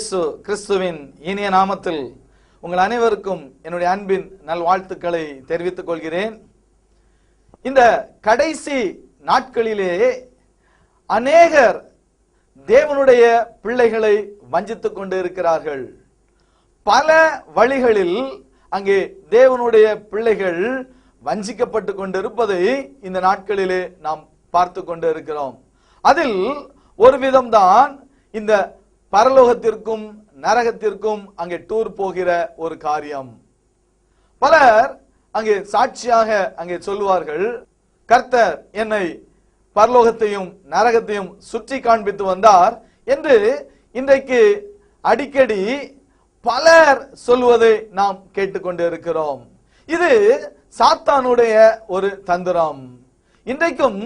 இயேசு கிறிஸ்துவின் இனிய நாமத்தில் உங்கள் அனைவருக்கும் என்னுடைய அன்பின் நல்வாழ்த்துக்களை தெரிவித்துக் கொள்கிறேன். இந்த கடைசி நாட்களிலே அநேகர் தேவனுடைய பிள்ளைகளை வஞ்சித்துக் கொண்டு இருக்கிறார்கள். பல வழிகளில் அங்கே தேவனுடைய பிள்ளைகள் வஞ்சிக்கப்பட்டு கொண்டிருப்பதை இந்த நாட்களிலே நாம் பார்த்து கொண்டு இருக்கிறோம். அதில் ஒரு விதம்தான் இந்த பரலோகத்திற்கும் நரகத்திற்கும் அங்கே டூர் போகிற ஒரு காரியம். பலர் அங்கே சாட்சியாக அங்கே சொல்லுவார்கள், கர்த்தர் என்னை பரலோகத்தையும் நரகத்தையும் சுற்றி காண்பித்து வந்தார் என்று இன்றைக்கு அடிக்கடி பலர் சொல்வதை நாம் கேட்டுக்கொண்டு இருக்கிறோம். இது சாத்தானுடைய ஒரு தந்திரம். இன்றைக்கும்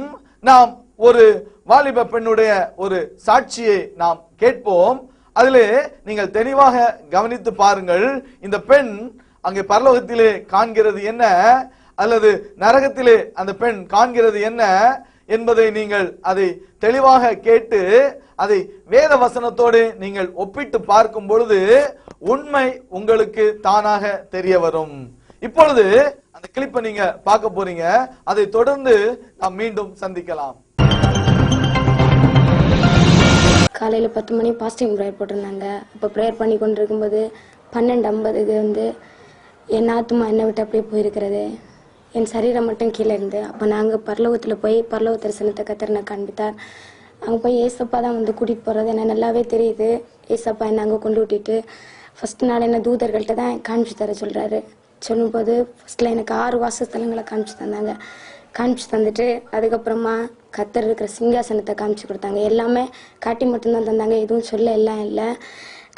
நாம் ஒரு வாலிப பெண்ணுடைய ஒரு சாட்சியை நாம் கேட்போம். அதிலே நீங்கள் தெளிவாக கவனித்து பாருங்கள். இந்த பெண் அங்கே பரலோகத்திலே காண்கிறது என்ன அல்லது நரகத்திலே அந்த பெண் காண்கிறது என்ன என்பதை நீங்கள் அதை தெளிவாக கேட்டு அதை வேத வசனத்தோடு நீங்கள் ஒப்பிட்டு பார்க்கும் பொழுது உண்மை உங்களுக்கு தானாக தெரிய வரும். இப்பொழுது அந்த கிளிப்பை நீங்க பார்க்க போறீங்க. அதை தொடர்ந்து நாம் மீண்டும் சந்திக்கலாம். காலையில் 10 மணி பாஸ்டிங் ப்ரேயர் போட்டிருந்தாங்க. அப்போ ப்ரேயர் பண்ணி கொண்டு இருக்கும்போது 12:50 வந்து என் ஆத்துமா என்னை விட்டு அப்படியே போயிருக்கிறது, என் சரீரம் மட்டும் கீழே இருந்து. அப்போ நாங்கள் பரலோகத்தில் போய் பரலோக தரிசனத்தை கத்தரனை காண்பித்தார். அங்கே போய் ஏசப்பா தான் வந்து கூட்டிகிட்டு போகிறது எனக்கு நல்லாவே தெரியுது. ஏசப்பா என்னை அங்கே கொண்டு விட்டுட்டு ஃபஸ்ட் நாள் என்ன தூதர்கள்ட்ட தான் காமிச்சு தர சொல்கிறாரு. சொல்லும்போது ஃபஸ்ட்டில் எனக்கு 6 வாசஸ்தலங்களை காமிச்சு தந்தாங்க. காமிச்சு தந்துட்டு அதுக்கப்புறமா கத்தர் இருக்கிற சிங்காசனத்தை காமிச்சு கொடுத்தாங்க. எல்லாமே காட்டி மட்டும்தான் தந்தாங்க, எதுவும் சொல்ல எல்லாம் இல்லை,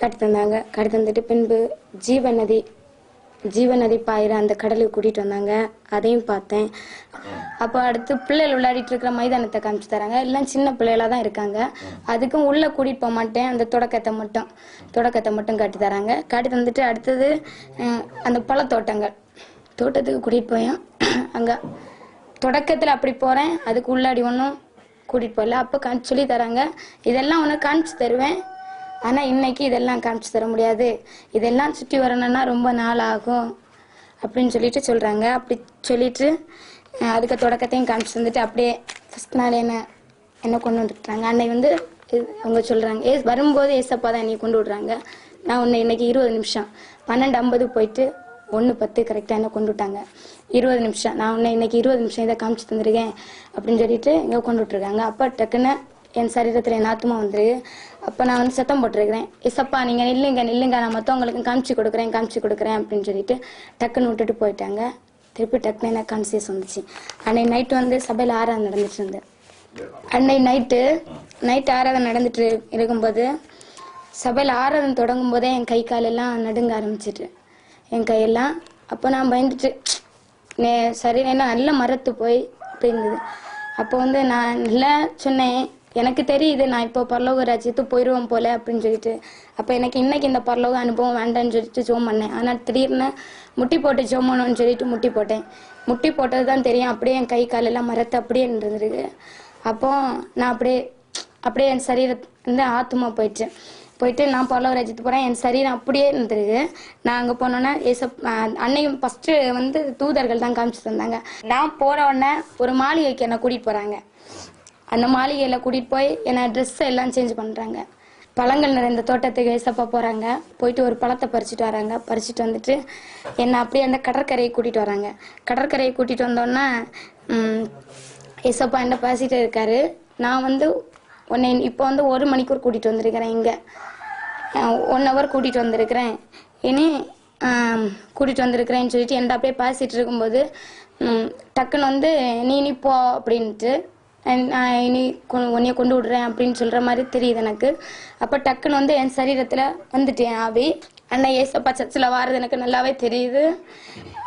காட்டி தந்தாங்க. காட்டி தந்துட்டு பின்பு ஜீவநதி பாயிர அந்த கடலுக்கு கூட்டிகிட்டு வந்தாங்க. அதையும் பார்த்தேன். அப்போ அடுத்து பிள்ளைகள் விளையாடிட்டு இருக்கிற மைதானத்தை காமிச்சு தராங்க. எல்லாம் சின்ன பிள்ளைகளாக தான் இருக்காங்க. அதுக்கும் உள்ளே கூட்டிகிட்டு போக மாட்டேன், அந்த தொடக்கத்தை மட்டும் காட்டி தராங்க. காட்டி தந்துட்டு அடுத்தது அந்த தோட்டத்துக்கு கூட்டிகிட்டு போயேன். அங்கே தொடக்கத்தில் அப்படி போகிறேன், அதுக்கு உள்ளாடி ஒன்றும் கூட்டிகிட்டு போகல. அப்போ காமிச்சு சொல்லி தராங்க, இதெல்லாம் உனக்கு காமிச்சு தருவேன், ஆனால் இன்னைக்கு இதெல்லாம் காமிச்சு தர முடியாது, இதெல்லாம் சுற்றி வரணும்னா ரொம்ப நாள் ஆகும் அப்படின்னு சொல்லிட்டு சொல்கிறாங்க. அப்படி சொல்லிட்டு அதுக்கு தொடக்கத்தையும் காமிச்சு தந்துட்டு அப்படியே ஃபஸ்ட் நாள் என்ன கொண்டு வந்துட்டாங்க. அன்னை வந்து அவங்க சொல்கிறாங்க, வரும்போது ஏசப்பா தான் என்னை கொண்டு விடுறாங்க. நான் உன்னை இன்னைக்கு 20 நிமிஷம் 12:50 போயிட்டு 1:10 கரெக்டாக என்ன கொண்டு விட்டாங்க. 20 நிமிஷம் நான் உன்னை இன்னைக்கு 20 நிமிஷம் இதை காமிச்சு தந்துருக்கேன் அப்படின்னு சொல்லிட்டு இங்கே கொண்டு விட்டுருக்காங்க. அப்போ டக்குன்னு என் சரீரத்தில் என் ஆத்மா வந்துருக்கு. அப்போ நான் வந்து சத்தம் போட்டிருக்கிறேன், ஏசப்பா நீங்கள் நில்லுங்க, நான் மற்றவங்களுக்கு காமிச்சு கொடுக்குறேன் அப்படின்னு சொல்லிட்டு டக்குன்னு விட்டுட்டு போயிட்டாங்க. திருப்பி டக்குன்னு எனக்கு கான்சியஸ் வந்துச்சு. அன்னைக்கு நைட்டு வந்து சபையில் ஆராதனை நடந்துட்டு இருந்தேன். அன்னைக்கு நைட்டு ஆராதனை நடந்துட்டு இருக்கும்போது சபையில் ஆராதனை தொடங்கும் போதே என் கை காலெல்லாம் நடுங்க ஆரம்பிச்சிட்டு என் கையெல்லாம். அப்போ நான் பயந்துட்டு சரி என்ன நல்லா மரத்து போய் அப்படி இருந்தது. அப்போ வந்து நான் நல்லா சொன்னேன், எனக்கு தெரியுது நான் இப்போ பரலோக ராஜ்யத்துக்கு போயிடுவோம் போல அப்படின்னு சொல்லிட்டு. அப்போ எனக்கு இன்னைக்கு இந்த பரலோக அனுபவம் வேண்டான்னு சொல்லிட்டு ஜோம் பண்ணேன். ஆனால் திடீர்னு முட்டி போட்டு ஜோம் பண்ணணும்னு சொல்லிட்டு முட்டி போட்டது தான் தெரியும். அப்படியே என் கை காலெல்லாம் மரத்து அப்படியே இருந்துருக்கு. அப்போ நான் அப்படியே என் சரீரத்து ஆத்துமா போயிட்டு நான் பரலோக ராஜ்யத்துக்கு போகிறேன், என் சரீரம் அப்படியே இருந்துருக்கு. நான் அங்கே போனோன்னே அன்னையும் ஃபஸ்ட்டு வந்து தூதர்கள் தான் காமிச்சு தந்தாங்க. நான் போகிற உடனே ஒரு மாளிகைக்கு என்னை கூட்டிகிட்டு போகிறாங்க. அந்த மாளிகையில் கூட்டிகிட்டு போய் என்னை ட்ரெஸ்ஸை எல்லாம் சேஞ்ச் பண்ணுறாங்க. பழங்கள் நிறைந்த தோட்டத்துக்கு ஏசப்பா போகிறாங்க. போயிட்டு ஒரு பழத்தை பறிச்சுட்டு வராங்க. பறிச்சுட்டு வந்துட்டு என்னை அப்படியே அந்த கடற்கரையை கூட்டிகிட்டு வராங்க. கடற்கரையை கூட்டிகிட்டு வந்தோன்னே ஏசப்பா என்ன பேசிகிட்டே இருக்காரு. நான் வந்து உன்னை இப்போ வந்து 1 மணிக்கூர் கூட்டிகிட்டு வந்திருக்கிறேன், இங்கே 1 ஹவர் கூட்டிகிட்டு வந்திருக்கிறேன், இனி கூட்டிகிட்டு வந்திருக்கிறேன்னு சொல்லிட்டு என்கிட்ட அப்படியே பேசிகிட்டு இருக்கும்போது டக்குன்னு வந்து நீ போ அப்படின்ட்டு நான் இனி உன்னைய கொண்டு விடுறேன் அப்படின்னு சொல்கிற மாதிரி தெரியுது எனக்கு. அப்போ டக்குன்னு வந்து என் சரீரத்தில் வந்துட்டேன் ஆவி. அண்ணா ஏசப்பா சர்ச்சில் வாரது எனக்கு நல்லாவே தெரியுது.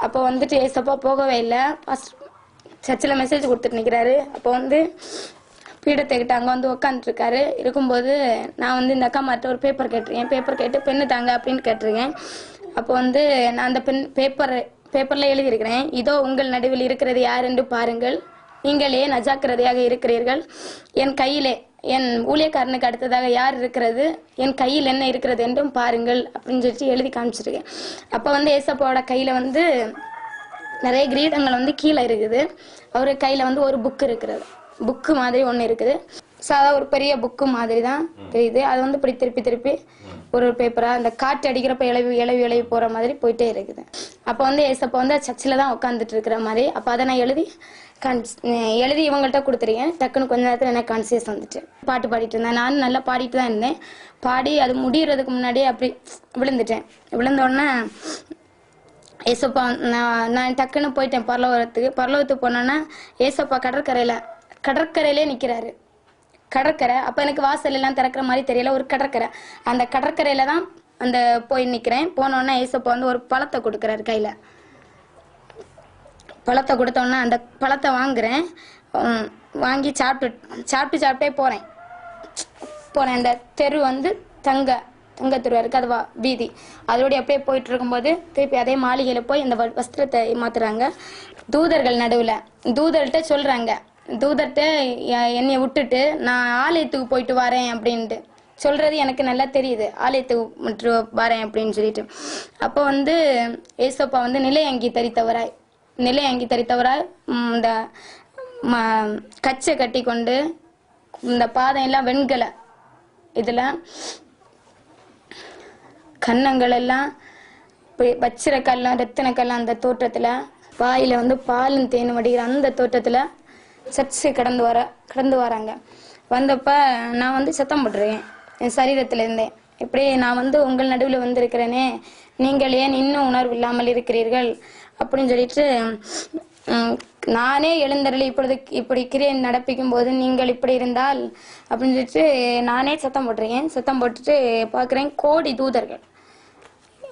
அப்போ வந்துட்டு ஏசப்பா போகவே இல்லை, ஃபஸ்ட் சர்ச்சில் மெசேஜ் கொடுத்துட்டு நிற்கிறாரு. அப்போ வந்து பீடத்தைக்கிட்ட அங்கே வந்து உட்காந்துருக்காரு. இருக்கும்போது நான் வந்து இந்த அக்கா மாட்ட ஒரு பேப்பர் கேட்டு பெண்ணு தாங்க அப்படின்னு கேட்டிருக்கேன். அப்போ வந்து நான் அந்த பேப்பரில் எழுதியிருக்கிறேன், இதோ உங்கள் நடுவில் இருக்கிறது யார் என்று பாருங்கள், நீங்கள் ஏன் அஜாக்கிரதையாக இருக்கிறீர்கள்? என் கையிலே என் ஊழியக்காரனுக்கு அடுத்ததாக யார் இருக்கிறது, என் கையில் என்ன இருக்கிறது என்றும் பாருங்கள் அப்படின்னு சொல்லிட்டு எழுதி காமிச்சிருக்கேன். அப்போ வந்து ஏசப்பாவோட கையில வந்து நிறைய கிரீடங்கள் வந்து கீழே இருக்குது. அவரு கையில வந்து ஒரு புக் இருக்கிறது, புக்கு மாதிரி ஒன்று இருக்குது. சாதா ஒரு பெரிய புக்கு மாதிரி தான் தெரியுது. அது வந்து இப்படி திருப்பி திருப்பி ஒரு பேப்பரா அந்த காற்று அடிக்கிறப்ப இளவி போற மாதிரி போயிட்டே இருக்குது. அப்போ வந்து ஏசப்பா வந்து சர்ச்சில் தான் உட்காந்துட்டு இருக்கிற மாதிரி. அப்போ அதை நான் எழுதி இவங்கள்ட்ட கொடுத்துருக்கேன். டக்குன்னு கொஞ்ச நேரத்தில் எனக்கு கான்சியஸ் வந்துட்டு பாட்டு பாடிட்டு இருந்தேன். நான் நல்லா பாடிட்டு தான் இருந்தேன். பாடி அது முடியறதுக்கு முன்னாடியே அப்படி விழுந்துட்டேன். விழுந்த உடனே ஏசப்பா நான் டக்குன்னு போயிட்டேன் பரலோகத்துக்கு போனோன்னா ஏசப்பா கடற்கரையிலே நிற்கிறாரு. கடற்கரை அப்போ எனக்கு வாசல் எல்லாம் திறக்கிற மாதிரி தெரியல, ஒரு கடற்கரை. அந்த கடற்கரையில தான் அந்த போய் நிற்கிறேன். போனோன்னா ஏசப்பா வந்து ஒரு பழத்தை கொடுக்குறாரு கையில். பழத்தை கொடுத்தோன்னா அந்த பழத்தை வாங்குறேன். வாங்கி சாப்பிட்டே போகிறேன். அந்த தெரு வந்து தங்க தெருவா இருக்குது, அது வீதி. அதோடய அப்படியே போயிட்டு இருக்கும்போது திருப்பி அதே மாளிகையில் போய் அந்த வஸ்திரத்தை மாத்துறாங்க. தூதர்கள் நடுவில் தூதர்கிட்ட சொல்கிறாங்க, தூதர்கிட்ட என்னை விட்டுட்டு நான் ஆலயத்துக்கு போயிட்டு வரேன் அப்படின்ட்டு சொல்றது எனக்கு நல்லா தெரியுது, ஆலயத்துக்கு வரேன் அப்படின்னு சொல்லிட்டு. அப்போ வந்து ஏசப்பா வந்து நிலையங்கி தரித்தவராய் இந்த கச்சை கட்டி கொண்டு இந்த பாதம் எல்லாம் வெண்கல இதுல கன்னங்கள் எல்லாம் வச்சிரக்கல்லாம் ரத்தினக்கல்லாம் அந்த தோற்றத்துல வாயில வந்து பாலும் தேனும் வடிகிற அந்த தோற்றத்துல சர்ச்சை கடந்து வராங்க. வந்தப்ப நான் வந்து சத்தம் போட்டுருக்கேன் என் சரீரத்துல இருந்தேன். இப்படி நான் வந்து உங்கள் நடுவில் வந்திருக்கிறேனே, நீங்கள் ஏன் இன்னும் உணர்வு இல்லாமல் இருக்கிறீர்கள் அப்படின்னு சொல்லிட்டு நானே எழுந்தருளி இப்படி கிரியை நடப்பிக்கும் போது நீங்கள் இப்படி இருந்தால் அப்படின்னு சொல்லிட்டு நானே சத்தம் போட்டுருக்கேன். சத்தம் போட்டுட்டு பாக்குறேன் கோடி தூதர்கள்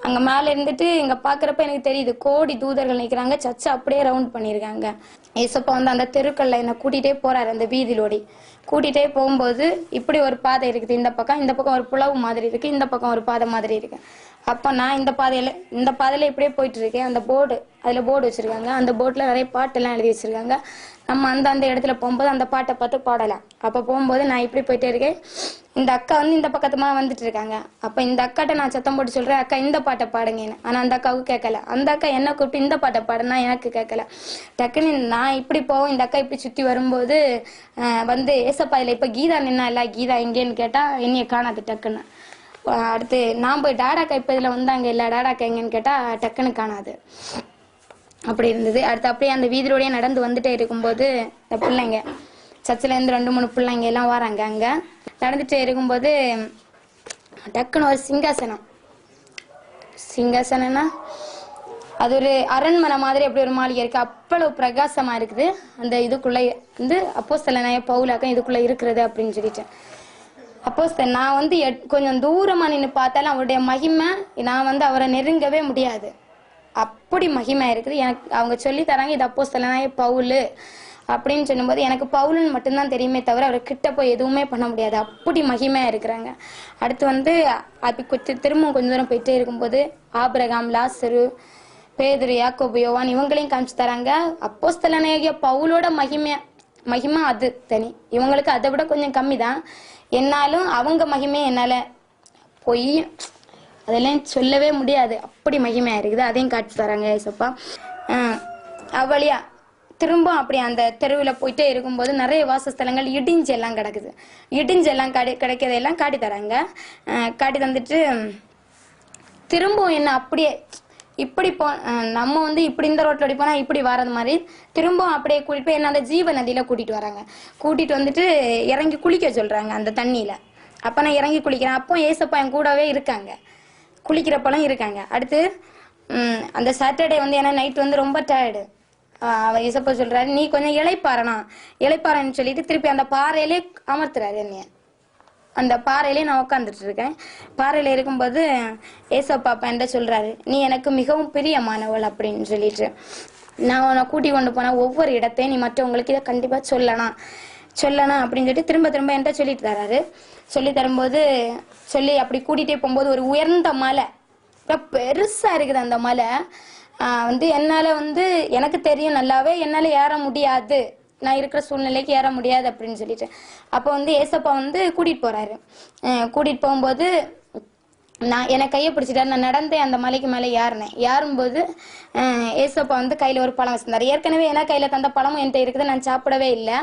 அங்க மேல இருந்துட்டு இங்க பாக்குறப்ப எனக்கு தெரியுது கோடி தூதர்கள் நிக்கிறாங்க. சர்ச்சை அப்படியே ரவுண்ட் பண்ணிருக்காங்க. ஏசப்பா வந்து அந்த தெருக்கள்ல என்ன கூட்டிகிட்டே போறாரு. அந்த வீதியிலோடி கூட்டிகிட்டே போகும்போது இப்படி ஒரு பாதை இருக்குது, இந்த பக்கம் ஒரு புலவு மாதிரி இருக்கு, இந்த பக்கம் ஒரு பாதை மாதிரி இருக்கு. அப்ப நான் இந்த பாதையில இப்படியே போயிட்டு இருக்கேன். அந்த அதுல போர்டு வச்சிருக்காங்க. அந்த போர்டுல நிறைய பாட்டு எல்லாம் எழுதி வச்சிருக்காங்க. நம்ம அந்த இடத்துல போகும்போது அந்த பாட்டை பார்த்து பாடலாம். அப்ப போகும்போது நான் இப்படி போயிட்டே இருக்கேன். இந்த அக்கா வந்து இந்த பக்கத்துமா வந்துட்டு இருக்காங்க. அப்ப இந்த அக்காட்ட நான் சத்தம் போட்டு சொல்றேன், அக்கா இந்த பாட்டை பாடுங்கன்னு. ஆனா அந்த அக்காவுக்கு கேட்கல. அந்த அக்கா என்ன கூப்பிட்டு இந்த பாட்டை பாடுனா எனக்கு கேட்கல. டக்குன்னு நான் இப்படி போவோம், இந்த அக்கா இப்படி சுத்தி வரும்போது வந்து ஏசப்பா இல்ல இப்ப கீதா நின்னா இல்ல, கீதா எங்கேன்னு கேட்டா என்னைய காணாது. டக்குன்னு அடுத்து நான் போய் டாடாக்கா இப்ப இதுல வந்தாங்க இல்ல, டாடாக்கா எங்கன்னு கேட்டா டக்குன்னு காணாது. அப்படி இருந்தது. அடுத்து அப்படியே அந்த வீதியோடய நடந்து வந்துட்டே இருக்கும்போது இந்த பிள்ளைங்க சர்ச்சில் இருந்து 2-3 பிள்ளைங்க எல்லாம் வராங்க. அங்க நடந்துட்டே இருக்கும்போது டக்குன்னு ஒரு சிங்காசனம்னா அது ஒரு அரண்மனை மாதிரி அப்படி ஒரு மாளிகை இருக்கு. அவ்வளவு பிரகாசமா இருக்குது. அந்த இதுக்குள்ள வந்து அப்போஸ்தலனாகிய பவுலாக்கம் இதுக்குள்ள இருக்கிறது அப்படின்னு சொல்லிட்டு நான் வந்து கொஞ்சம் தூரமா நின்று பார்த்தாலும் அவருடைய மகிமை நான் வந்து அவரை நெருங்கவே முடியாது. அப்படி மகிமை இருக்குது. எனக்கு அவங்க சொல்லி தராங்க இது அப்போஸ்தலனாகிய பவுல் அப்படின்னு சொல்லும்போது எனக்கு பவுலுன்னு மட்டும்தான் தெரியுமே தவிர அவரை கிட்ட போய் எதுவுமே பண்ண முடியாது. அப்படி மகிமையா இருக்கிறாங்க. அடுத்து வந்து அப்படி திரும்ப கொஞ்ச தூரம் போயிட்டே இருக்கும்போது ஆபிரகாம், லாசரு, பேதுரு, யாக்கோபு, யோவான் இவங்களையும் காமிச்சு தராங்க. அப்போஸ்தலனாகிய பவுலோட மகிமை அது தனி. இவங்களுக்கு அதை விட கொஞ்சம் கம்மி தான். என்னாலும் அவங்க மகிமையை என்னால போய் அதெல்லாம் சொல்லவே முடியாது. அப்படி மகிமையா இருக்குது. அதையும் காட்சி தராங்க ஏசப்பா. அவளியா திரும்ப அப்படி அந்த தெருவில் போயிட்டே இருக்கும்போது நிறைய வாசஸ்தலங்கள் இடிஞ்சு எல்லாம் கிடக்குது. இடிஞ்சு எல்லாம் கிடைக்கிறதெல்லாம் காட்டி தராங்க. காட்டி தந்துட்டு திரும்பவும் என்ன அப்படியே இப்படி நம்ம வந்து இப்படி இந்த ரோட்ல போனா இப்படி வர்றது மாதிரி திரும்பவும் அப்படியே கூட்டிட்டு போய் என்ன அந்த ஜீவ நதியில கூட்டிட்டு வராங்க. கூட்டிட்டு வந்துட்டு இறங்கி குளிக்க சொல்றாங்க அந்த தண்ணியில. அப்ப நான் இறங்கி குளிக்கிறேன். அப்போ ஏசப்பா என் கூடவே இருக்காங்க, குளிக்கிறப்பெல்லாம் இருக்காங்க. அடுத்து அந்த சாட்டர்டே வந்து ஏன்னா நைட் வந்து ரொம்ப டயர்டு. அவர் ஏசப்பா சொல்றாரு நீ கொஞ்சம் இளைப்பாறன்னு சொல்லிட்டு திருப்பி அந்த பாறையிலே அமர்த்துறாரு என்னைய. அந்த பாறையிலே நான் உட்காந்துட்டு இருக்கேன். பாறையில இருக்கும்போது ஏசப்பா என்கிட்ட சொல்றாரு நீ எனக்கு மிகவும் பிரியமானவள் அப்படின்னு சொல்லிட்டு நான் உன்னை கூட்டி கொண்டு போனா ஒவ்வொரு இடத்தையும் நீ மற்றவங்களுக்கு இதை கண்டிப்பா சொல்லணும் அப்படின்னு சொல்லிட்டு திரும்ப என்கிட்ட சொல்லிட்டு தராரு. சொல்லி தரும்போது அப்படி கூட்டிகிட்டே போகும்போது ஒரு உயர்ந்த மலை பெருசா இருக்குது. அந்த மலை வந்து என்னால வந்து எனக்கு தெரியும் நல்லாவே என்னால ஏற முடியாது நான் இருக்கிற சூழ்நிலைக்கு ஏற முடியாது அப்படின்னு சொல்லிட்டு. அப்போ வந்து ஏசப்பா வந்து கூட்டிட்டு போறாரு. கூட்டிட்டு போகும்போது நான் என்னை கையை பிடிச்சிட்டாரு. நான் நடந்தேன், அந்த மலைக்கு மேலே ஏறும்போது ஏசப்பா வந்து கையில ஒரு பழம் வச்சிருந்தாரு. ஏற்கனவே ஏன்னா கையில தந்த பழமும் என்கிட்ட இருக்குது, நான் சாப்பிடவே இல்லை.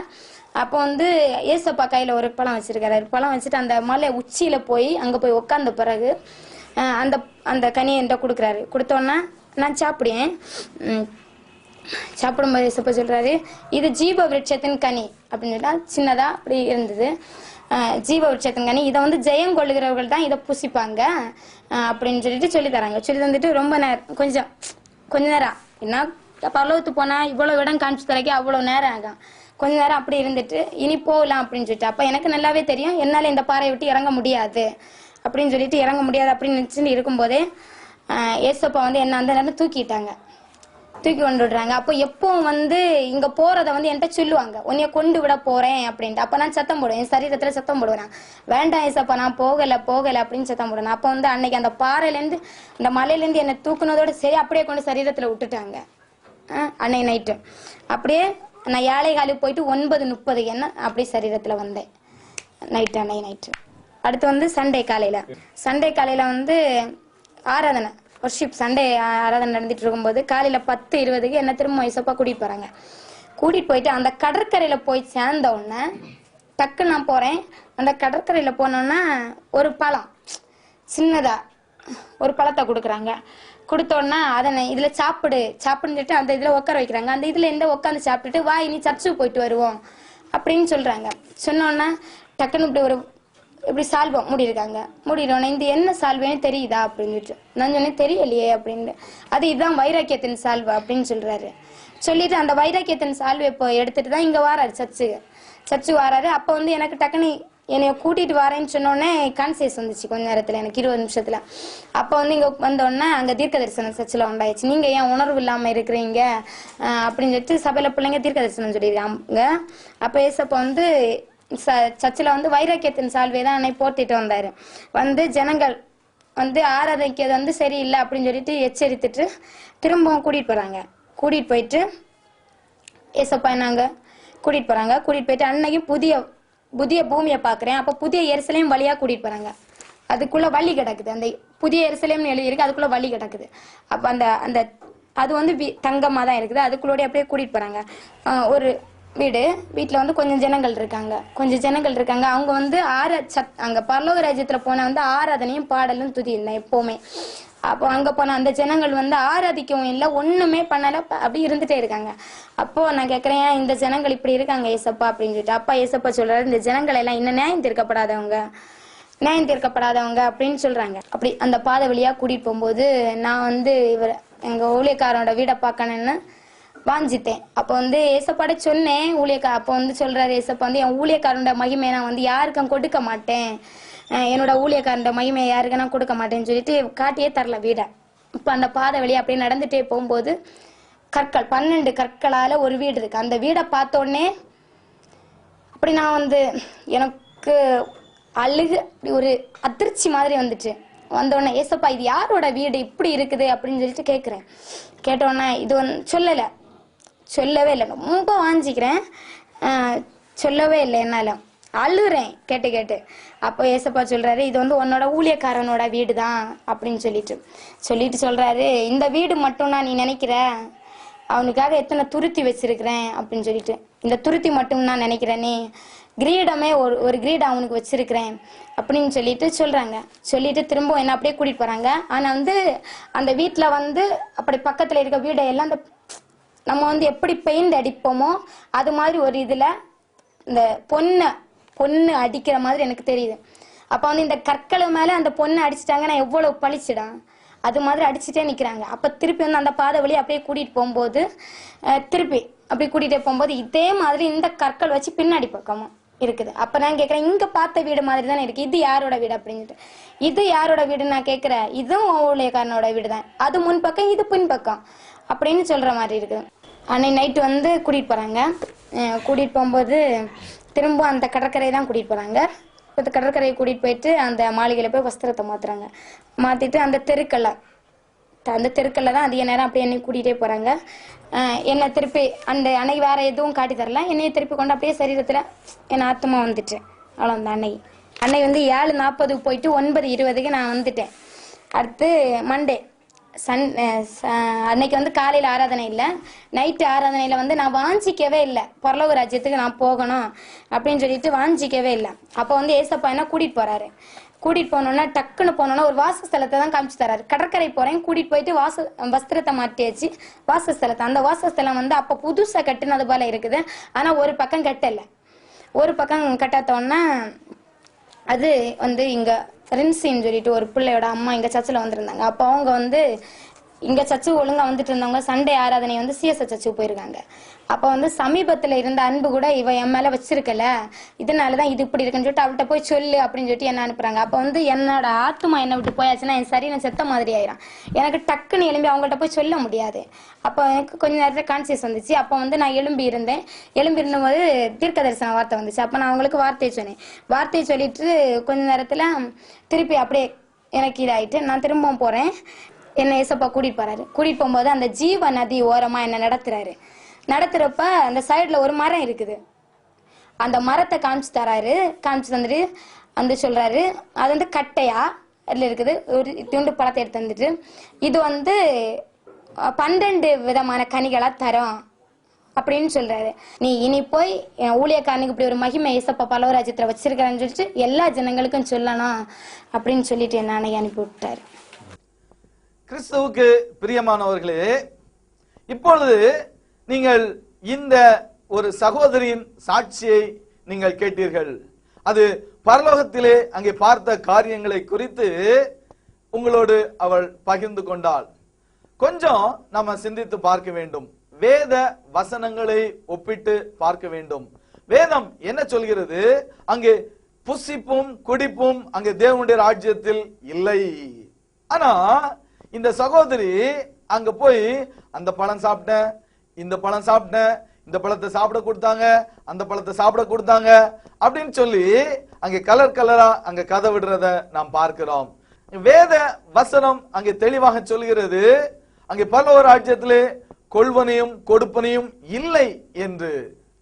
அப்போ வந்து ஏசப்பா கையில ஒரு பழம் வச்சிருக்காரு. பழம் வச்சுட்டு அந்த மலை உச்சியில போய் அங்க போய் உட்கார்ந்த பிறகு அந்த அந்த கனியை என்கிட்ட கொடுக்குறாரு. கொடுத்தோன்னா நான் சாப்பிடுவேன். சாப்பிடும்போது ஏசப்பா சொல்றாரு, இது ஜீவ விருட்சத்தின் கனி அப்படின்னு சின்னதா அப்படி இருந்தது. ஜீவ விருட்சத்தின் கனி, இதை வந்து ஜெயம் கொள்ளுகிறவர்கள் தான் இதை புசிப்பாங்க அப்படின்னு சொல்லி தராங்க. சொல்லி தந்துட்டு ரொம்ப நேரம் கொஞ்ச நேரம் என்ன பரலோகத்து போனா இவ்வளவு இடம் காமிச்சு தரக்கே அவ்வளவு நேரம் ஆகும். கொஞ்ச நேரம் அப்படி இருந்துட்டு இனி போகலாம் அப்படின்னு சொல்லிட்டு. அப்ப எனக்கு நல்லாவே தெரியும் என்னால இந்த பாறையை விட்டு இறங்க முடியாது அப்படின்னு சொல்லிட்டு அப்படின்னு நினைச்சுட்டு இருக்கும்போதே ஏசப்பா வந்து என்ன அந்த நேரம் தூக்கி கொண்டு விடுறாங்க. அப்போ எப்பவும் வந்து இங்க போறத வந்து என்கிட்ட சொல்லுவாங்க, உன்னைய கொண்டு விட போறேன் அப்படின்ட்டு. அப்ப நான் சத்தம் போடுவேன், என் சரீரத்துல சத்தம் போடுவேன், வேண்டாம் ஏசப்பா நான் போகல அப்படின்னு சத்தம் போடுவேன். அப்ப வந்து அன்னைக்கு அந்த பாறையில இருந்து அந்த மலையில இருந்து என்னை தூக்குனதோட சரி அப்படியே கொண்டு சரீரத்துல விட்டுட்டாங்க. அன்னைக்கு நைட்டு அப்படியே நான் 7:15 போயிட்டு 9:30 என்ன அப்படியே சரீரத்துல வந்தேன் அன்னைக்கு நைட்டு. அடுத்து வந்து சண்டே காலையில வந்து ஆராதனை வர்ஷிப் சண்டே ஆராதனை நடந்துட்டு இருக்கும்போது காலையில 10:20 என்ன திரும்ப ஏசப்பா கூட்டிட்டு போயிட்டு அந்த கடற்கரையில போய் சேர்ந்த உடனே டக்கு நான் போறேன். அந்த கடற்கரையில போனோன்னா ஒரு பழம் சின்னதா ஒரு பழத்தை கொடுக்குறாங்க. கொடுத்தோன்னா அதை இதுல சாப்பிடுன்னு சொல்லிட்டு அந்த இதுல உட்கார வைக்கிறாங்க. அந்த இதுல உட்காந்து சாப்பிட்டுட்டு வா இனி சர்ச்சுக்கு போயிட்டு வருவோம் அப்படின்னு சொல்றாங்க. சொன்னோன்னா டக்குன்னு இப்படி சால்வம் மூடிடுவோம். இந்த என்ன சால்வேன்னு தெரியுதா அப்படின்னு நான் சொன்னேன் தெரியலையே அப்படின்னு. இதுதான் வைராக்கியத்தின் சால்வை அப்படின்னு சொல்றாரு. சொல்லிட்டு அந்த வைராக்கியத்தின் சால்வை இப்போ எடுத்துட்டு தான் இங்க வாராரு சர்ச்சு வாராரு. அப்ப வந்து எனக்கு டக்குனு என்னைய கூட்டிட்டு வரேன்னு சொன்னோடனே கான்சியஸ் வந்துச்சு கொஞ்ச நேரத்துல, எனக்கு 20 நிமிஷத்துல. அப்ப வந்து இங்க வந்தோடனே அங்க தீர்க்க தரிசனம் சர்ச்சில் உண்டாயிடுச்சு. நீங்க ஏன் உணர்வு இல்லாம இருக்கிறீங்க அப்படின்னு சொல்லிட்டு சபையில பிள்ளைங்க தீர்க்க தரிசனம் சொல்லிருக்காங்க. அப்ப ஏசப்ப வந்து சர்ச்சில் வந்து வைராக்கியத்தின் சால்வை தான் என்னை போர்த்திட்டு வந்தாரு. வந்து ஜனங்கள் வந்து ஆராதிக்கிறது வந்து சரியில்லை அப்படின்னு சொல்லிட்டு எச்சரித்துட்டு திரும்பவும் கூட்டிட்டு போயிட்டு ஏசப்பா நாங்க கூட்டிட்டு போயிட்டு அன்னைக்கு புதிய பூமியை பாக்குறேன். அப்ப புதிய எருசலேம் வழியா கூட்டிட்டு போறாங்க. அதுக்குள்ள வழி கிடக்குது, அந்த புதிய எருசலேம் எழுதியிருக்கு, அதுக்குள்ள வழி கிடக்குது. அப்ப அந்த அது வந்து தங்கமா தான் இருக்குது. அதுக்குள்ளோட அப்படியே கூட்டிட்டு போறாங்க. ஒரு வீட்டுல வந்து கொஞ்சம் ஜனங்கள் இருக்காங்க. அவங்க வந்து அங்க பரலோக ராஜ்யத்துல போன வந்து ஆராதனையும் பாடலும் துதி இல்லை எப்பவுமே. அப்போ அங்க போன அந்த ஜனங்கள் வந்து ஆராதிக்கவும் இல்லை, ஒண்ணுமே பண்ணல, அப்படி இருந்துட்டே இருக்காங்க. அப்போ நான் கேக்குறேன் இந்த ஜனங்கள் இப்படி இருக்காங்க ஏசப்பா அப்படின்னு சொல்லிட்டு. அப்பா ஏசப்பா சொல்றாரு, இந்த ஜனங்கள் எல்லாம் இன்னும் நியாயம் தீர்க்கப்படாதவங்க அப்படின்னு சொல்றாங்க. அப்படி அந்த பாதை வழியா கூட்டிட்டு போகும்போது நான் வந்து எங்க ஊழியக்காரனோட வீடை பார்க்கணும்னு வாஞ்சித்தேன். அப்ப வந்து ஏசப்பாட சொன்னேன் அப்ப வந்து சொல்றாரு ஏசப்பா வந்து என் ஊழியக்காரனோட மகிமையை நான் வந்து யாருக்கும் கொடுக்க மாட்டேன், என்னோட ஊழியக்காரனோட மகிமையை யாருக்கு நான் கொடுக்க மாட்டேன்னு சொல்லிட்டு காட்டியே தரல வீட. இப்ப அந்த பாதை வழியா அப்படியே நடந்துட்டே போகும்போது 12 கற்களால ஒரு வீடு இருக்கு. அந்த வீடை பார்த்த உடனே அப்படி நான் வந்து எனக்கு ஒரு அதிர்ச்சி மாதிரி வந்தோடனே ஏசப்பா இது யாரோட வீடு இப்படி இருக்குது அப்படின்னு சொல்லிட்டு கேட்டோன்னே இது சொல்லவே இல்லை. ரொம்ப வாஞ்சிக்கிறேன், சொல்லவே இல்லை, என்னால அழுறேன் கேட்டு. அப்போ ஏசப்பா சொல்றாரு, இது வந்து உன்னோட ஊழியக்காரனோட வீடு தான் அப்படின்னு சொல்லிட்டு சொல்றாரு, இந்த வீடு மட்டும் நான் நீ நினைக்கிற, அவனுக்காக எத்தனை துருத்தி வச்சிருக்கிறேன் அப்படின்னு சொல்லிட்டு, இந்த துருத்தி மட்டும் நான் நினைக்கிறேனே, கிரீடமே ஒரு கிரீடம் அவனுக்கு வச்சிருக்கிறேன் அப்படின்னு சொல்லிட்டு திரும்ப என்ன அப்படியே கூட்டிட்டு போறாங்க. ஆனா வந்து அந்த வீட்டுல வந்து அப்படி பக்கத்துல இருக்க வீடையெல்லாம் அந்த நம்ம வந்து எப்படி பெயிண்ட் அடிப்போமோ அது மாதிரி ஒரு இதுல இந்த பொண்ணு அடிக்கிற மாதிரி எனக்கு தெரியுது. அப்ப வந்து இந்த கற்களை மேல அந்த பொண்ணு அடிச்சுட்டாங்கன்னா எவ்வளவு பழிச்சிடும், அது மாதிரி அடிச்சுட்டே நிக்கிறாங்க. அப்ப திருப்பி வந்து அந்த பாதை வழி அப்படியே கூட்டிட்டு போகும்போது இதே மாதிரி இந்த கற்கள் வச்சு பின்னாடி பக்கமா இருக்குது. அப்ப நான் கேக்குறேன், இங்க பார்த்த வீடு மாதிரி தானே இருக்கு, இது யாரோட வீடு அப்படின்ட்டு. இது யாரோட வீடுன்னு நான் கேக்குறேன், இதுவும் ஊழியக்காரனோட வீடு தான், அது முன்பக்கம் இது பின்பக்கம் அப்படின்னு சொல்ற மாதிரி இருக்கு. அன்னைக்கு நைட்டு வந்து கூட்டிட்டு போகும்போது திரும்ப அந்த கடற்கரை தான் கூட்டிட்டு போறாங்க. கடற்கரையை கூட்டிட்டு போயிட்டு அந்த மாளிகையில போய் வஸ்திரத்தை மாத்துறாங்க. மாத்திட்டு அந்த தெருக்கல்ல அந்த தெருக்கல்ல தான் அதிக நேரம் அப்படியே என்னை கூட்டிகிட்டே போகிறாங்க. என்னை திருப்பி அந்த அன்னை வேற எதுவும் காட்டி தரல, என்னையை திருப்பி கொண்டு அப்படியே சரீரத்தில் என் ஆத்மா வந்துட்டு. அவ்வளோ அந்த அன்னை வந்து 7:40 போயிட்டு 9:20 நான் வந்துட்டேன். அடுத்து மண்டே அன்னைக்கு வந்து காலையில் ஆராதனை இல்லை, நைட்டு ஆராதனையில் வந்து நான் வாஞ்சிக்கவே இல்லை பரலோக ராஜ்யத்துக்கு நான் போகணும் அப்படின்னு சொல்லிட்டு வாஞ்சிக்கவே இல்லை. அப்போ வந்து ஏசப்பா என்ன கூட்டிகிட்டு போகிறாரு. கூட்டிகிட்டு போனோன்னா டக்குன்னு போனோன்னா ஒரு வாசஸ்தலத்தை தான் காமிச்சு தராரு. கடற்கரை போகிறேன், கூட்டிகிட்டு போயிட்டு வஸ்திரத்தை மாட்டியாச்சு வாசஸ்தலத்தை. அந்த வாசஸ்தலம் வந்து அப்போ புதுசாக கட்டுனது போல இருக்குது, ஆனால் ஒரு பக்கம் கட்டலை. ஒரு பக்கம் கட்டாத்தோன்னா அது வந்து இங்கே ரின்சின்னு சொல்லிட்டு ஒரு பிள்ளையோட அம்மா எங்கள் சர்ச்சில் வந்திருந்தாங்க. அப்போ அவங்க வந்து இங்கே சர்ச்சு ஒழுங்காக வந்துட்டு இருந்தவங்க சண்டே ஆராதனை வந்து சிஎஸ்ஐ சர்ச்சுக்கு போயிருக்காங்க. அப்போ வந்து சமீபத்தில் இருந்த அன்பு கூட இவ என் மேலே வச்சிருக்கல, இதனால தான் இது இப்படி இருக்குன்னு சொல்லிட்டு அவள்கிட்ட போய் சொல்லு அப்படின்னு சொல்லிட்டு என்ன அனுப்புறாங்க. அப்போ வந்து என்னோட ஆத்மா என்னை விட்டு போயாச்சுன்னா என் சரீரம் செத்த மாதிரி ஆயிரும். எனக்கு டக்குன்னு எழும்பி அவங்கள்ட்ட போய் சொல்ல முடியாது. அப்போ எனக்கு கொஞ்ச நேரத்தில் கான்சியஸ் வந்துச்சு. அப்போ வந்து நான் எழும்பி இருந்தபோது தீர்க்க தரிசன வார்த்தை வந்துச்சு. அப்போ நான் அவங்களுக்கு வார்த்தையை சொன்னேன். வார்த்தையை சொல்லிட்டு கொஞ்ச நேரத்தில் திருப்பி அப்படியே எனக்கு இதாயிட்டு நான் திரும்பவும் போகிறேன். என்னை ஏசப்பா கூட்டிகிட்டு போகிறாரு. கூட்டிகிட்டு போகும்போது அந்த ஜீவ நதி ஓரமாக என்னை நடத்துகிறப்ப அந்த சைடில் ஒரு மரம் இருக்குது. அந்த மரத்தை காமிச்சு தராரு. காமிச்சு தந்துட்டு வந்து சொல்கிறாரு, அது வந்து கட்டையா அதில் இருக்குது, ஒரு துண்டு பழத்தை எடுத்து வந்துட்டு இது வந்து 12 விதமான கனிகளாக தரும் அப்படின்னு சொல்கிறாரு. நீ இனி போய் என் ஊழியக்காரனுக்கு இப்படி ஒரு மகிமை ஏசப்பா பரலோக ராஜ்யத்தில் வச்சிருக்கிறேன்னு சொல்லிட்டு எல்லா ஜனங்களுக்கும் சொல்லணும் அப்படின்னு சொல்லிட்டு என்ன அனுப்பி விட்டாரு. கிறிஸ்துவுக்கு பிரியமானவர்களே, இப்பொழுது நீங்கள் இந்த ஒரு சகோதரியின் சாட்சியை நீங்கள் கேட்டீர்கள். அது பரலோகத்திலே அங்கே பார்த்த காரியங்களை குறித்து உங்களோடு அவள் பகிர்ந்து கொண்டாள். கொஞ்சம் நம்ம சிந்தித்து பார்க்க வேண்டும். வேத வசனங்களை ஒப்பிட்டு பார்க்க வேண்டும். வேதம் என்ன சொல்கிறது? அங்கே புசிப்பும் குடிப்பும் அங்கே தேவனுடைய ராஜ்யத்தில் இல்லை. ஆனா இந்த சகோதரி அங்க போய் அந்த பழம் சாப்பிட்டேன், இந்த பழம் சாப்பிட்டேன், இந்த பழத்தை சாப்பிட கொடுத்தாங்க, அந்த பழத்தை சாப்பிட கொடுத்தாங்க அப்படின்னு சொல்லி அங்கே கலர் கலரா அங்க கதை விடுறத நாம் பார்க்கிறோம். வேத வசனம் அங்கே தெளிவாக சொல்கிறது, அங்கே பரலோக ராஜ்யத்திலே கொள்வனையும் கொடுப்பனையும் இல்லை என்று.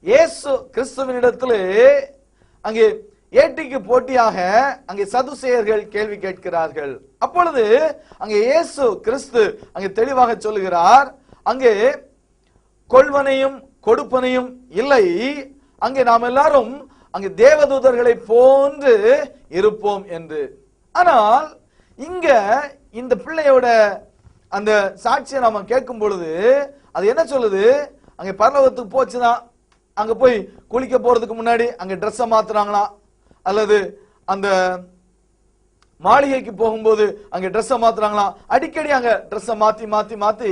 இயேசு கிறிஸ்துவினிடத்திலே அங்கே ஏட்டிக்கு போட்டியாக அங்கே சதுசேயர்கள் கேள்வி கேட்கிறார்கள். அப்பொழுது அங்கே இயேசு கிறிஸ்து அங்கே தெளிவாக சொல்லுகிறார், அங்கே கொள்வனையும் கொடுப்பனையும் இல்லை, அங்கே நாம் எல்லாரும் அங்கே தேவதூதர்களை போன்று இருப்போம் என்று. ஆனால் இங்க இந்த பிள்ளையோட அந்த சாட்சியை நாம கேட்கும் பொழுது அது என்ன சொல்லுது? அங்கே பரலோகத்துக்கு போச்சுதான், அங்க போய் குளிக்க போறதுக்கு முன்னாடி அங்க ட்ரெஸ்ஸை மாத்துறாங்களாம், அல்லது அந்த மாளிகைக்கு போகும்போது அங்க ட்ரெஸ்ஸை மாத்துறாங்களாம், அடிக்கடி அங்க ட்ரெஸ்ஸை மாத்தி மாத்தி மாத்தி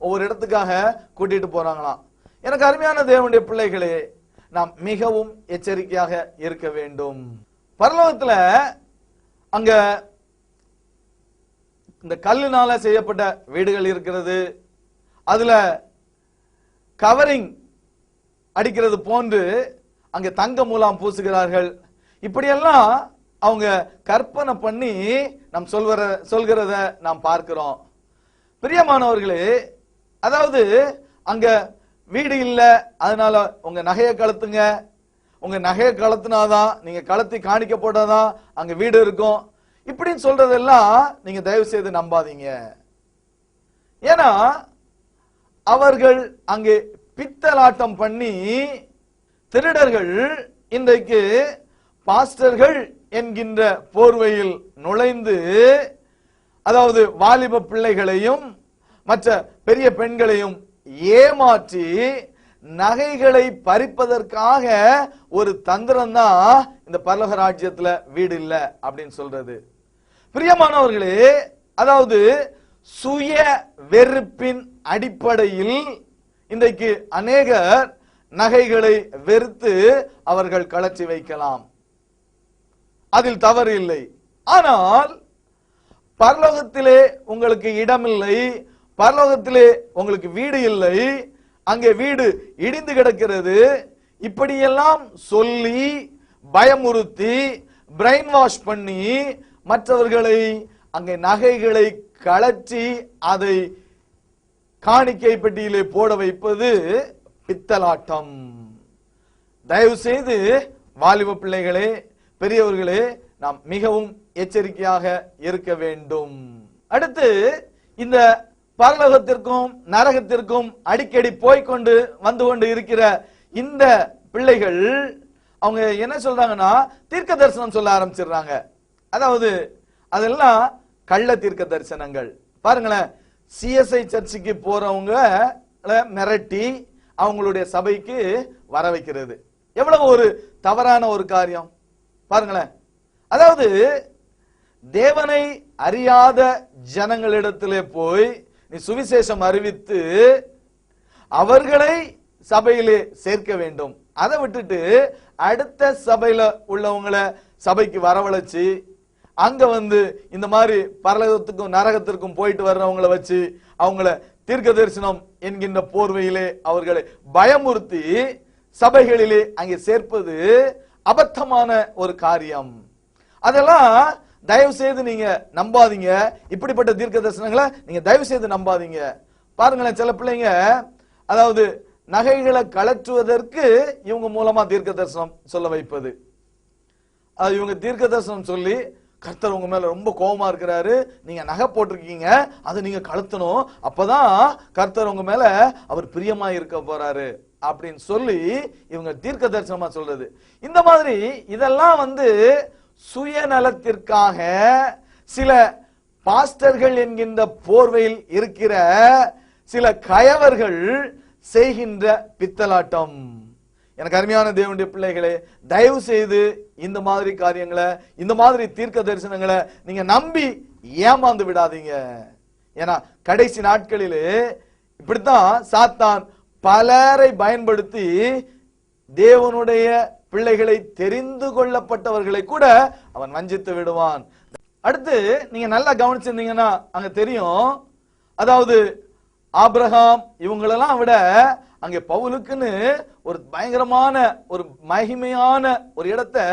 ஒவ்வொரு இடத்துக்காக கூட்டிட்டு போறாங்களாம். எனக்கு அருமையான தேவனுடைய பிள்ளைகளே, நாம் மிகவும் எச்சரிக்கையாக இருக்க வேண்டும். பரலோகத்துல அங்க இந்த கல்லுனால செய்யப்பட்ட வீடுகள் இருக்கிறது, அதுல கவரிங் அடிக்கிறது போன்று அங்க தங்க மூலம் பூசுகிறார்கள். இப்படியெல்லாம் அவங்க கற்பனை பண்ணி நாம் சொல்கிறத நாம் பார்க்கிறோம். பிரியமானவர்களே, அதாவது அங்க வீடு இல்ல, அதனால உங்க நகையை கலத்துங்க, உங்க நகையை கலத்துனாதான், நீங்க கலத்தி காணிக்க போட்டாதான் அங்க வீடு இருக்கும், இப்படின்னு சொல்றதெல்லாம் நீங்க தயவு செய்து நம்பாதீங்க. ஏன்னா அவர்கள் அங்கே பித்தலாட்டம் பண்ணி திருடர்கள் இன்றைக்கு பாஸ்டர்கள் என்கின்ற போர்வையில் நுழைந்து, அதாவது வாலிப பிள்ளைகளையும் மற்ற பெரிய பெண்களையும் ஏமாற்றி நகைகளை பறிப்பதற்காக ஒரு தந்திரம் தான் இந்த பரலோக ராஜ்யத்துல வீடு இல்ல அப்படின்னு சொல்றது. பிரியமானவர்களே, அதாவது சுய வெறுப்பின் அடிப்படையில் இன்றைக்கு அநேகர் நகைகளை வெறுத்து அவர்கள் கலச்சி வைக்கலாம், அதில் தவறு இல்லை. ஆனால் பரலோகத்திலே உங்களுக்கு இடமில்லை, பரலோகத்திலே உங்களுக்கு வீடு இல்லை, அங்கே வீடு இடிந்து கிடக்கிறது, இப்படியெல்லாம் சொல்லி பயமுறுத்தி பிரெயின் வாஷ் பண்ணி மற்றவர்களை அங்கே நகைகளை கழற்றி அதை காணிக்கை பெட்டியிலே போட வைப்பது பித்தலாட்டம். தயவு செய்து வாலிப பிள்ளைகளே, பெரியவர்களே, நாம் மிகவும் எச்சரிக்கையாக இருக்க வேண்டும். அடுத்து, இந்த பரலோகத்திற்கும் நரகத்திற்கும் அடிக்கடி போய்கொண்டு வந்து கொண்டு இருக்கிற இந்த பிள்ளைகள் அவங்க என்ன சொல்றாங்கன்னா, தீர்க்க தரிசனம் சொல்ல ஆரம்பிச்சிடுறாங்க. அதாவது அதெல்லாம் கள்ள தீர்க்க தரிசனங்கள். பாருங்களேன், சிஎஸ்ஐ சர்ச்சுக்கு போறவங்க மிரட்டி அவங்களுடைய சபைக்கு வர வைக்கிறது எவ்வளவு ஒரு தவறான ஒரு காரியம் பாருங்களேன். அதாவது தேவனை அறியாத ஜனங்களிடத்திலே போய் நீ சுவிசேஷம் அறிவித்து அவர்களை சபையிலே சேர்க்க வேண்டும். அதை விட்டுட்டு அடுத்த சபையில உள்ளவங்களை சபைக்கு வரவழைச்சு அங்க வந்து இந்த மாதிரி பரலோகத்துக்கும் நரகத்திற்கும் போயிட்டு வர்றவங்களை வச்சு அவங்கள தீர்க்க தரிசனம் என்கின்ற போர்வையிலே அவர்களை பயமுறுத்தி சபைகளிலே அங்கே சேர்ப்பது அபத்தமான ஒரு காரியம். அதெல்லாம் தயவு செய்து நீங்க நம்பாதீங்க. இப்படிப்பட்ட தீர்க்க தரிசனங்களை நீங்க தயவு செய்து நம்பாதீங்க. பாருங்களேன், சில பிள்ளைங்க அதாவது நகைகளை கலற்றுவதற்கு இவங்க மூலமா தீர்க்க தரிசனம் சொல்ல வைப்பது. இவங்க தீர்க்க தரிசனம் சொல்லி, கர்த்தர் உங்க மேல ரொம்ப கோபமா இருக்கிறாரு, நீங்க நகை போட்டிருக்கீங்க, அதை நீங்க கலத்தணும், அப்பதான் கர்த்தர் உங்க மேல அவர் பிரியமா இருக்க போறாரு அப்படின்னு சொல்லி இவங்க தீர்க்க தரிசனமா சொல்றது. இந்த மாதிரி இதெல்லாம் வந்து சுயநலத்திற்காக சில பாஸ்டர்கள் என்கின்ற போர்வையில் இருக்கிற சில கயவர்கள் செய்கின்ற பித்தலாட்டம். எனக்கு அருமையான தேவனுடைய பிள்ளைகளே, தயவு செய்து இந்த மாதிரி காரியங்களை, இந்த மாதிரி தீர்க்க தரிசனங்களை நீங்க நம்பி ஏமாந்து விடாதீங்க. ஏன்னா கடைசி நாட்களிலே இப்படித்தான் சாத்தான் பலரை பயன்படுத்தி தேவனுடைய பிள்ளைகளை தெரிந்து கொள்ளப்பட்டவர்களை கூட அவன் வஞ்சித்து விடுவான். அடுத்து நீங்க நல்லா கவனிச்சிருந்தீங்கன்னா அங்க தெரியும், அதாவது ஆபிரகாம் இவங்களெல்லாம் விட அங்கே பவுலுக்குன்னு ஒரு பயங்கரமான ஒரு மகிமையான ஒரு இடத்தை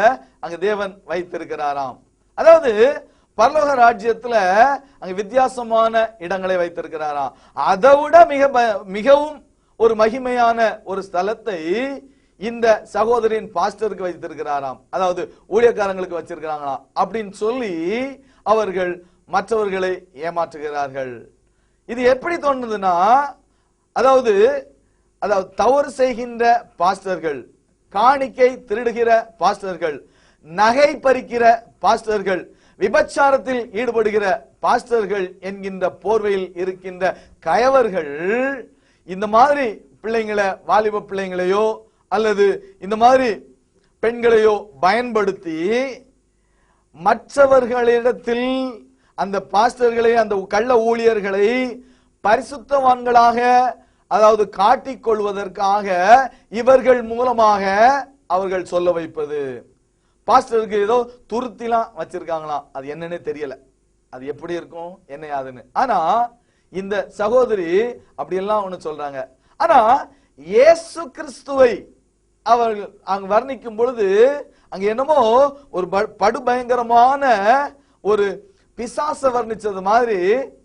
அங்க தேவன் வைத்திருக்கிறாராம். அதாவது பரலோக ராஜ்யத்துல அங்க வித்தியாசமான இடங்களை வைத்திருக்கிறாராம். அதை விட மிகவும் ஒரு மகிமையான ஒரு ஸ்தலத்தை இந்த சகோதரின் பாஸ்டருக்கு வைத்திருக்கிறாராம். அதாவது ஊழியக்காரங்களுக்கு வச்சிருக்கிறாங்களாம் அப்படின்னு சொல்லி அவர்கள் மற்றவர்களை ஏமாற்றுகிறார்கள். இது எப்படி தோணுதுன்னா, அதாவது தவறு செய்கின்ற பாஸ்டர்கள், காணிக்கை திருடுகிற பாஸ்டர்கள், நகை பறிக்கிற பாஸ்டர்கள், விபச்சாரத்தில் ஈடுபடுகிற பாஸ்டர்கள் என்கின்ற போர்வையில் இருக்கின்ற கயவர்கள் இந்த மாதிரி பிள்ளைங்களை, வாலிப பிள்ளைங்களையோ அல்லது இந்த மாதிரி பெண்களையோ பயன்படுத்தி மற்றவர்களிடத்தில் அந்த பாஸ்டர்களை, அந்த கள்ள ஊழியர்களை பரிசுத்தவான்களாக அதாவது காட்டிக் கொள்வதற்காக இவர்கள் மூலமாக அவர்கள் சொல்ல வைப்பது. பாஸ்டருக்கு ஏதோ துருத்திலாம் வச்சிருக்காங்களாம், அது என்னன்னு தெரியல, அது எப்படி இருக்கும் என்ன யாதுன்னு. ஆனா இந்த சகோதரி அப்படியெல்லாம் ஒண்ணு சொல்றாங்க. ஆனா இயேசு கிறிஸ்துவை அவர்கள் அங்க வர்ணிக்கும் பொழுது அங்க என்னமோ ஒரு படுபயங்கரமான ஒரு பிசாச வர்ணிச்சது மாதிரி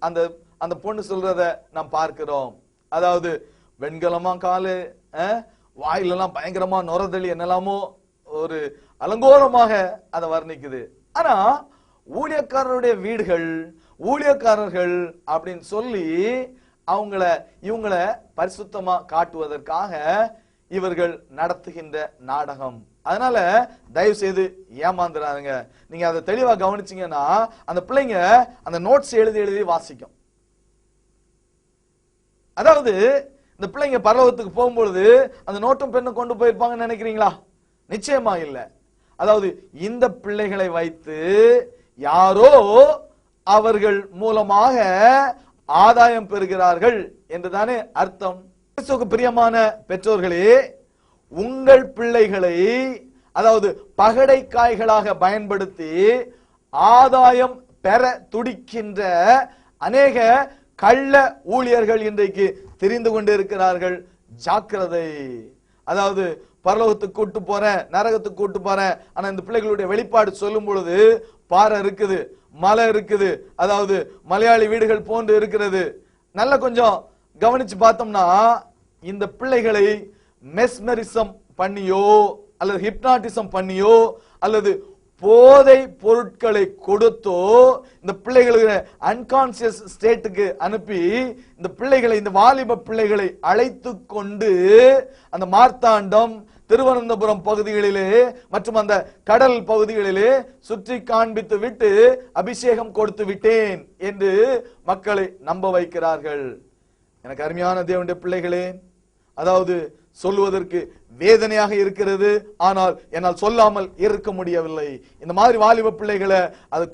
அந்த அந்த பொண்ணு சொல்றத நாம் பார்க்கிறோம். அதாவது வெண்கலமா காலு, வாயிலெல்லாம் பயங்கரமா நுரதளி என்னெல்லாமோ ஒரு அலங்கோலமாக அதை வர்ணிக்குது. ஆனா ஊழியக்காரருடைய வீடுகள், ஊழியக்காரர்கள் அப்படின்னு சொல்லி இவங்களை பரிசுத்தமா காட்டுவதற்காக இவர்கள் நடத்துகின்ற நாடகம். அதனால தயவு செய்து ஏமாந்துறாருங்க. நீங்க அதை தெளிவா கவனிச்சீங்கன்னா அந்த பிள்ளைங்க அந்த நோட்ஸ் எழுதி வாசிக்கும். அதாவது இந்த பிள்ளைங்க பரலோகத்துக்கு போகும்பொழுது அந்த நோட்டும் பெண்ணும் கொண்டு போயிருப்பாங்கன்னு நினைக்கிறீங்களா? நிச்சயமா இல்ல. அதாவது இந்த பிள்ளைகளை வைத்து யாரோ அவர்கள் மூலமாக ஆதாயம் பெறுகிறார்கள் என்றுதானே அர்த்தம். கிறிஸ்துவுக்கு பிரியமான பெற்றோர்களே, உங்கள் பிள்ளைகளை அதாவது பகடை காய்களாக பயன்படுத்தி ஆதாயம் பெற துடிக்கின்ற அநேக கள்ள ஊழியர்கள் இன்றைக்கு தெரிந்து கொண்டு இருக்கிறார்கள். ஜாக்கிரதை. அதாவது பரலோகத்துக்கு கூட்டு போறேன், நரகத்துக்கு கூட்டு போறேன், ஆனா இந்த பிள்ளைகளுடைய வெளிப்பாடு சொல்லும் பொழுது பாறை இருக்குது, மலை இருக்குது, அதாவது மலையாளி வீடுகள் போன்று இருக்கிறது. நல்ல கொஞ்சம் கவனிச்சு பார்த்தோம்னா இந்த பிள்ளைகளை மெஸ்மரிசம் பண்ணியோ அல்லது ஹிப்னாட்டிசம் பண்ணியோ அல்லது போதை பொருட்களை கொடுத்தோ இந்த பிள்ளைகளுக்கு அன்கான்சியஸ் ஸ்டேட்டுக்கு அனுப்பி இந்த பிள்ளைகளை, இந்த வாலிப பிள்ளைகளை அழைத்து கொண்டு அந்த மார்த்தாண்டம், திருவனந்தபுரம் பகுதிகளிலே மற்றும் அந்த கடல் பகுதிகளிலே சுற்றி காண்பித்து விட்டு அபிஷேகம் கொடுத்து விட்டேன் என்று மக்களை நம்ப வைக்கிறார்கள். எனக்கு அருமையான தேவனுடைய பிள்ளைகளே, அதாவது சொல்லுவதற்கு வேதனையாக இருக்கிறது, ஆனால் என்னால் சொல்லாமல் இருக்க முடியவில்லை. இந்த மாதிரி வாலிப பிள்ளைகளை அதை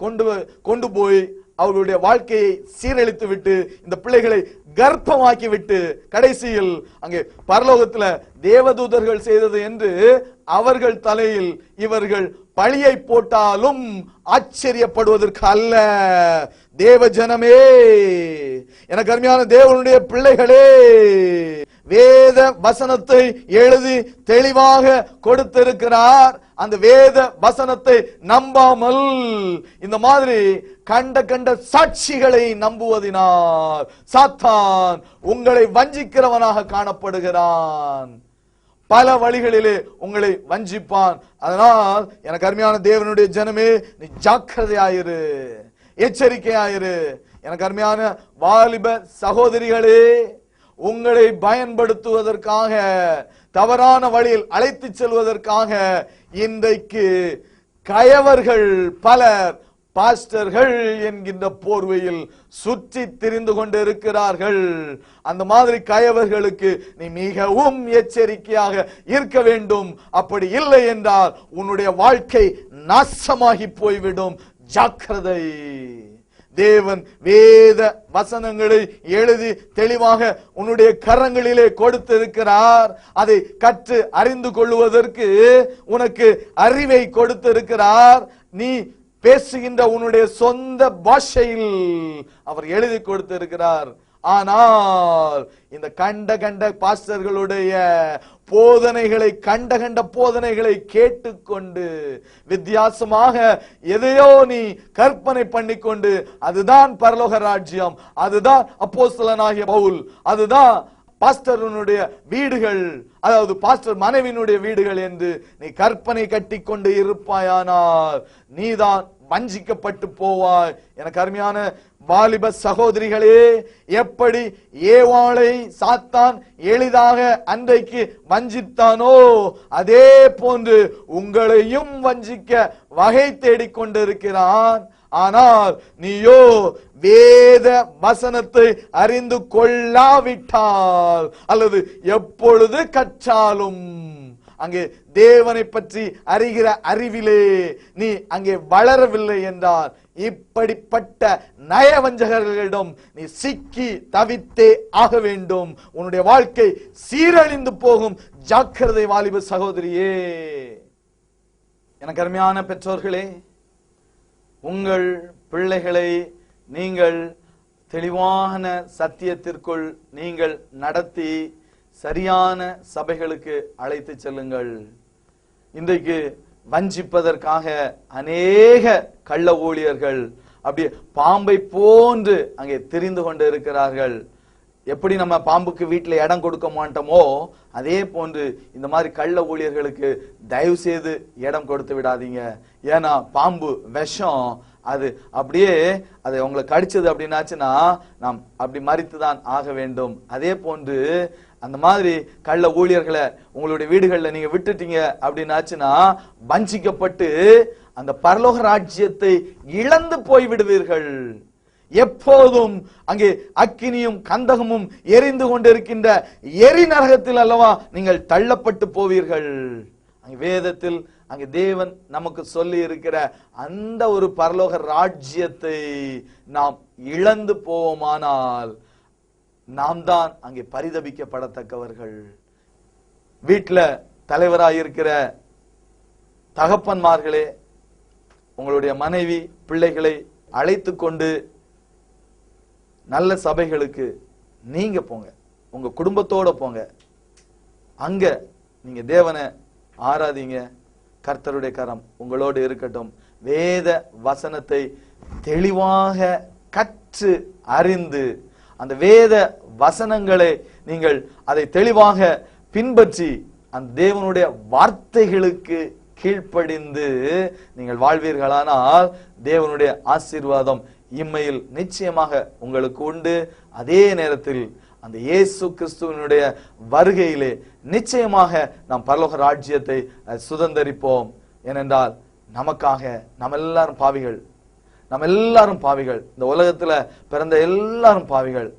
கொண்டு போய் அவர்களுடைய வாழ்க்கையை சீரழித்து விட்டு இந்த பிள்ளைகளை கர்ப்பமாக்கி விட்டு கடைசியில் அங்கே பரலோகத்துல தேவதூதர்கள் செய்தது என்று அவர்கள் தலையில் இவர்கள் பழியை போட்டாலும் ஆச்சரியப்படுவதற்கு அல்ல. தேவ ஜனமே, எனக்கு அருமையான தேவனுடைய பிள்ளைகளே, வேத வசனத்தை எழுதி தெளிவாக கொடுத்திருக்கிறார். அந்த வேத வசனத்தை நம்பாமல் இந்த மாதிரி கண்ட சாட்சிகளை நம்புவதினால் சாத்தான் உங்களை வஞ்சிக்கிறவனாக காணப்படுகிறான். பல வழிகளிலே உங்களை வஞ்சிப்பான். அதனால் எனக்கு அருமையான தேவனுடைய ஜனமே, நீ ஜாக்கிரதையாயிரு, எச்சரிக்கையாயிரு. எனக்கு அருமையான வாலிப சகோதரிகளே, உங்களை பயன்படுத்துவதற்காக, தவறான வழியில் அழைத்து செல்வதற்காக இன்றைக்கு கயவர்கள் பலர் பாஸ்டர்கள் என்கின்ற போர்வையில் சுற்றி திரிந்து கொண்டு இருக்கிறார்கள். அந்த மாதிரி கயவர்களுக்கு நீ மிகவும் எச்சரிக்கையாக இருக்க வேண்டும். அப்படி இல்லை என்றால் உன்னுடைய வாழ்க்கை நாசமாகி போய்விடும். ஜாக்கிரதை. தேவன் வேத வசனங்களை எழுதி தெளிவாக உன்னுடைய கரங்களிலே கொடுத்திருக்கிறார். அதை கற்று அறிந்து கொள்வதற்கு உனக்கு அறிவை கொடுத்திருக்கிறார். நீ பேசுகின்ற உன்னுடைய சொந்த பாஷையில் அவர் எழுதி கொடுத்திருக்கிறார். ஆனால் இந்த கண்ட பாஸ்டர்களுடைய போதனைகளை, கண்ட போதனைகளை கேட்டுக்கொண்டு வித்தியாசமாக எதையோ நீ கற்பனை பண்ணிக்கொண்டு அதுதான் பரலோக ராஜ்யம், அதுதான் அப்போஸ்தலனாகிய பவுல், அதுதான் பாஸ்டருடைய வீடுகள், அதாவது பாஸ்டர் மனைவியினுடைய வீடுகள் என்று நீ கற்பனை கட்டி கொண்டு இருப்பாயானால் நீதான் வஞ்சிக்கப்பட்டு போவாய். எனக்கு அருமையான வாலிப சகோதரிகளே, எப்படி ஏவாளை சாத்தான் எளிதாக அன்றைக்கு வஞ்சித்தானோ அதே போன்று உங்களையும் வஞ்சிக்க வகை தேடிக்கொண்டிருக்கிறான். ஆனால் நீயோ வேத வசனத்தை அறிந்து கொள்ளாவிட்டால் அல்லது எப்பொழுது கற்றாலும் அங்கே தேவனை பற்றி அறிகிற அறிவிலே நீ அங்கே வளரவில்லை என்றால் இப்படிப்பட்ட நயவஞ்சகர்களிடம் நீ சிக்கி தவித்தே ஆக வேண்டும். உன்னுடைய வாழ்க்கை சீரழிந்து போகும். ஜாக்கிரதை வாலிப சகோதரியே. எனக்கு அருமையான பெற்றோர்களே, உங்கள் பிள்ளைகளை நீங்கள் தெளிவான சத்தியத்திற்குள் நீங்கள் நடத்தி சரியான சபைகளுக்கு அழைத்து செல்லுங்கள். இன்றைக்கு வஞ்சிப்பதற்காக அநேக கள்ள ஊழியர்கள் அப்படியே பாம்பை போன்று அங்கே திரிந்து கொண்டு இருக்கிறார்கள். எப்படி நம்ம பாம்புக்கு வீட்டுல இடம் கொடுக்க மாட்டோமோ அதே போன்று இந்த மாதிரி கள்ள ஊழியர்களுக்கு தயவு செய்து இடம் கொடுத்து விடாதீங்க. ஏன்னா பாம்பு விஷம், அது அப்படியே அது உங்களை கடிச்சது அப்படின்னாச்சுன்னா நாம் அப்படி மறித்துதான் ஆக வேண்டும். அதே போன்று அந்த மாதிரி கள்ள ஊழியர்களை உங்களுடைய வீடுகளில் நீங்க விட்டுட்டீங்க அப்படின்னாச்சுன்னா வஞ்சிக்கப்பட்டு அந்த பரலோக ராஜ்யத்தை இழந்து போய் விடுவீர்கள். எப்போதும் அங்கே அக்கினியும் கந்தகமும் எரிந்து கொண்டிருக்கின்ற எரி நரகத்தில் அல்லவா நீங்கள் தள்ளப்பட்டு போவீர்கள். வேதத்தில் அங்கே தேவன் நமக்கு சொல்லி இருக்கிற அந்த ஒரு பரலோக ராஜ்யத்தை நாம் இழந்து போவோமானால் நாம் தான் அங்கே பரிதபிக்கப்படத்தக்கவர்கள். வீட்டுல தலைவராயிருக்கிற தகப்பன்மார்களே, உங்களுடைய மனைவி பிள்ளைகளை அழைத்து கொண்டு நல்ல சபைகளுக்கு நீங்க போங்க, உங்க குடும்பத்தோட போங்க. அங்க நீங்க தேவனை ஆராதிங்க. கர்த்தருடைய கரம் உங்களோடு இருக்கட்டும். வேத வசனத்தை தெளிவாக கற்று அறிந்து அந்த வேத வசனங்களை நீங்கள் அதை தெளிவாக பின்பற்றி அந்த தேவனுடைய வார்த்தைகளுக்கு கீழ்ப்படிந்து நீங்கள் வாழ்வீர்களானால் தேவனுடைய ஆசீர்வாதம் இம்மையில் நிச்சயமாக உங்களுக்கு உண்டு. அதே நேரத்தில் அந்த இயேசு கிறிஸ்துவினுடைய வருகையிலே நிச்சயமாக நாம் பரலோக ராஜ்யத்தை சுதந்தரிப்போம். ஏனென்றால் நமக்காக நம்ம எல்லாரும் பாவிகள், நம்ம எல்லாரும் பாவிகள், இந்த உலகத்துல பிறந்த எல்லாரும் பாவிகள்.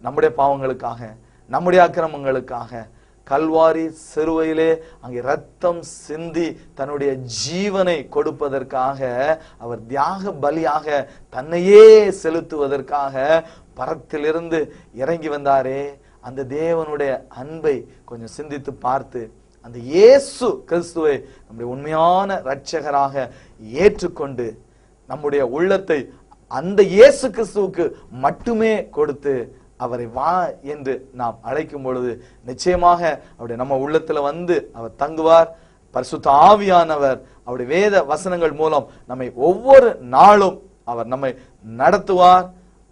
நம்முடைய பாவங்களுக்காக, நம்முடைய அக்கிரமங்களுக்காக கல்வாரி சிலுவையிலே அங்கே ரத்தம் சிந்தி தன்னுடைய ஜீவனை கொடுப்பதற்காக அவர் தியாக பலியாக தன்னையே செலுத்துவதற்காக பரத்திலிருந்து இறங்கி வந்தாரே. அந்த தேவனுடைய அன்பை கொஞ்சம் சிந்தித்து பார்த்து அந்த இயேசு கிறிஸ்துவை நம்முடைய உண்மையான இரட்சகராக ஏற்றுக்கொண்டு நம்முடைய உள்ளத்தை அந்த இயேசு கிறிஸ்துவுக்கு மட்டுமே கொடுத்து அவரை வா என்று நாம் அழைக்கும் பொழுது நிச்சயமாக அவருடைய நம்ம உள்ளத்துல வந்து அவர் தங்குவார். பரிசுத்த ஆவியானவர் அவருடைய வேத வசனங்கள் மூலம் நம்மை ஒவ்வொரு நாளும் அவர் நம்மை நடத்துவார்.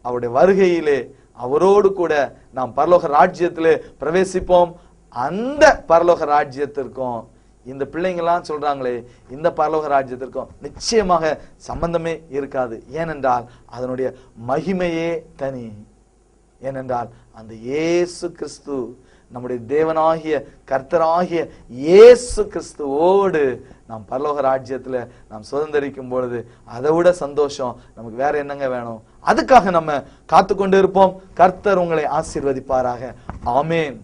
அவருடைய வருகையிலே அவரோடு கூட நாம் பரலோக ராஜ்யத்திலே பிரவேசிப்போம். அந்த பரலோக ராஜ்யத்திற்கும் இந்த பிள்ளைங்கெல்லாம் சொல்றாங்களே இந்த பரலோக ராஜ்யத்திற்கும் நிச்சயமாக சம்பந்தமே இருக்காது. ஏனென்றால் அதனுடைய மகிமையே தனி. ஏனென்றால் அந்த இயேசு கிறிஸ்து நம்முடைய தேவனாகிய கர்த்தராகிய இயேசு கிறிஸ்துவோடு நாம் பரலோக ராஜ்யத்துல நாம் சுதந்திரிக்கும் பொழுது அதை விட சந்தோஷம் நமக்கு வேற என்னங்க வேணும்? அதுக்காக நம்ம காத்து கொண்டு இருப்போம். கர்த்தர் உங்களை ஆசீர்வதிப்பாராக. ஆமேன்.